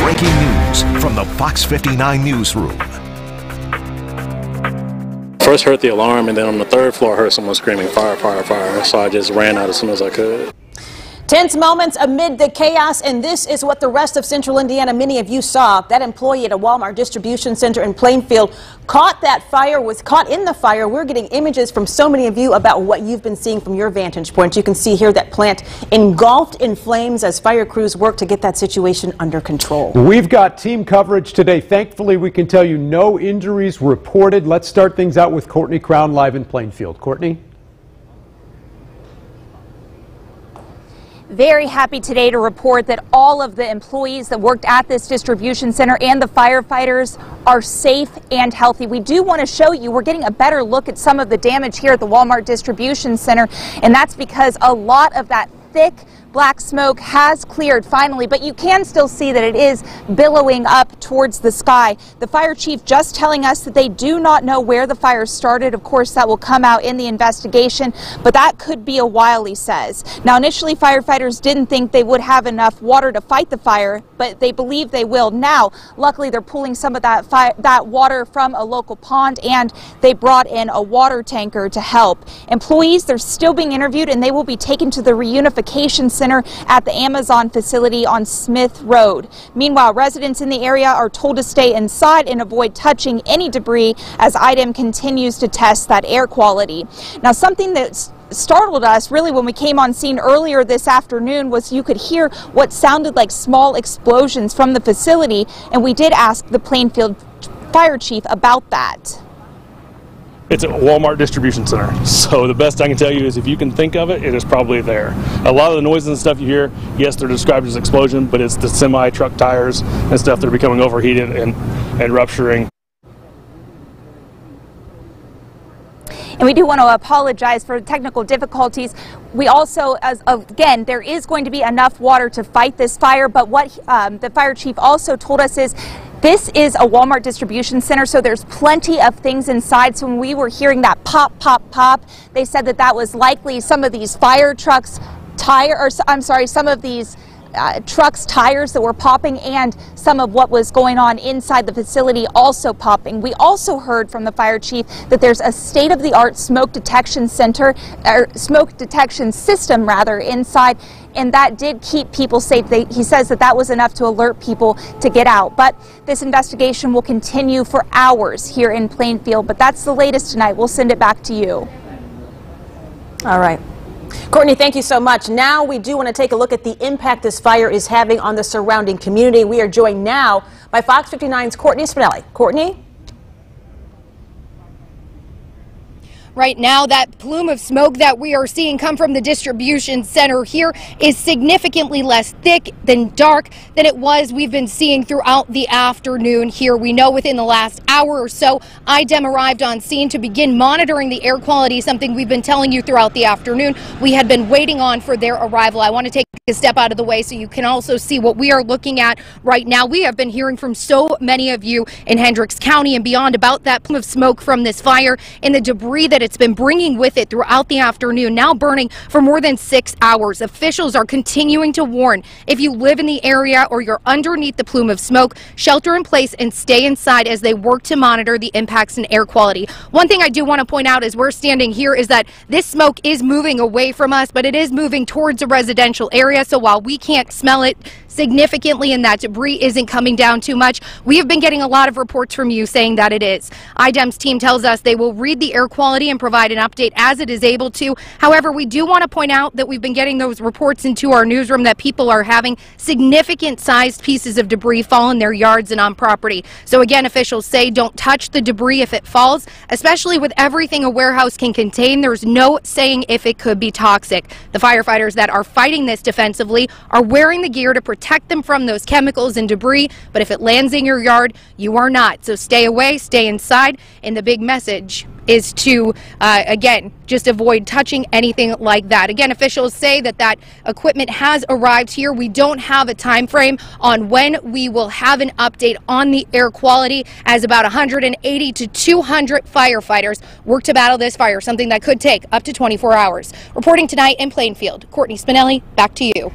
Breaking news from the Fox 59 newsroom. First heard the alarm, and then on the third floor I heard someone screaming, "Fire, fire, fire." So I just ran out as soon as I could. Tense moments amid the chaos, and this is what the rest of Central Indiana, many of you saw. That employee at a Walmart distribution center in Plainfield caught in the fire. We're getting images from so many of you about what you've been seeing from your vantage point. You can see here that plant engulfed in flames as fire crews work to get that situation under control. We've got team coverage today. Thankfully, we can tell you no injuries reported. Let's start things out with Courtney Crown live in Plainfield. Courtney? Very happy today to report that all of the employees that worked at this distribution center and the firefighters are safe and healthy. We do want to show you, we're getting a better look at some of the damage here at the Walmart distribution center, and that's because a lot of that thick black smoke has cleared finally, but you can still see that it is billowing up towards the sky. The fire chief just telling us that they do not know where the fire started. Of course, that will come out in the investigation, but that could be a while, he says. Now, initially, firefighters didn't think they would have enough water to fight the fire, but they believe they will now. Luckily, they're pulling some of that water from a local pond, and they brought in a water tanker to help. Employees, they're still being interviewed, and they will be taken to the reunification center at the Amazon facility on Smith Road. Meanwhile, residents in the area are told to stay inside and avoid touching any debris as IDEM continues to test that air quality. Now, something that startled us really when we came on scene earlier this afternoon was you could hear what sounded like small explosions from the facility, and we did ask the Plainfield fire chief about that. It's a Walmart distribution center, so the best I can tell you is if you can think of it, it is probably there. A lot of the noises and stuff you hear, yes, they're described as explosion, but it's the semi-truck tires and stuff that are becoming overheated and rupturing. And we do want to apologize for technical difficulties. We also, again, there is going to be enough water to fight this fire, but what the fire chief also told us is this is a Walmart distribution center, so there's plenty of things inside. So when we were hearing that pop, pop, pop, they said that that was likely some of these fire trucks some of these trucks' tires that were popping, and some of what was going on inside the facility also popping. We also heard from the fire chief that there's a state-of-the-art smoke detection system inside, and that did keep people safe. He says that that was enough to alert people to get out. But this investigation will continue for hours here in Plainfield. But that's the latest tonight. We'll send it back to you. All right. Courtney, thank you so much. Now we do want to take a look at the impact this fire is having on the surrounding community. We are joined now by Fox 59's Courtney Spinelli. Courtney? Right now, that plume of smoke that we are seeing come from the distribution center here is significantly less thick than dark than it was we've been seeing throughout the afternoon here. We know within the last hour or so, IDEM arrived on scene to begin monitoring the air quality, something we've been telling you throughout the afternoon. We had been waiting on for their arrival. I want to take a step out of the way so you can also see what we are looking at right now. We have been hearing from so many of you in Hendricks County and beyond about that plume of smoke from this fire and the debris that it's been bringing with it throughout the afternoon, now burning for more than 6 hours. Officials are continuing to warn if you live in the area or you're underneath the plume of smoke, shelter in place and stay inside as they work to monitor the impacts in air quality. One thing I do want to point out as we're standing here is that this smoke is moving away from us, but it is moving towards a residential area. So while we can't smell it significantly and that debris isn't coming down too much, we have been getting a lot of reports from you saying that it is. IDEM's team tells us they will read the air quality and provide an update as it is able to. However, we do want to point out that we've been getting those reports into our newsroom that people are having significant sized pieces of debris fall in their yards and on property. So again, officials say don't touch the debris if it falls, especially with everything a warehouse can contain. There's no saying if it could be toxic. The firefighters that are fighting this defensively are wearing the gear to protect them from those chemicals and debris, but if it lands in your yard, you are not. So stay away, stay inside, and the big message is to, again, just avoid touching anything like that. Again, officials say that that equipment has arrived here. We don't have a time frame on when we will have an update on the air quality, as about 180 to 200 firefighters work to battle this fire, something that could take up to 24 hours. Reporting tonight in Plainfield, Courtney Spinelli, back to you.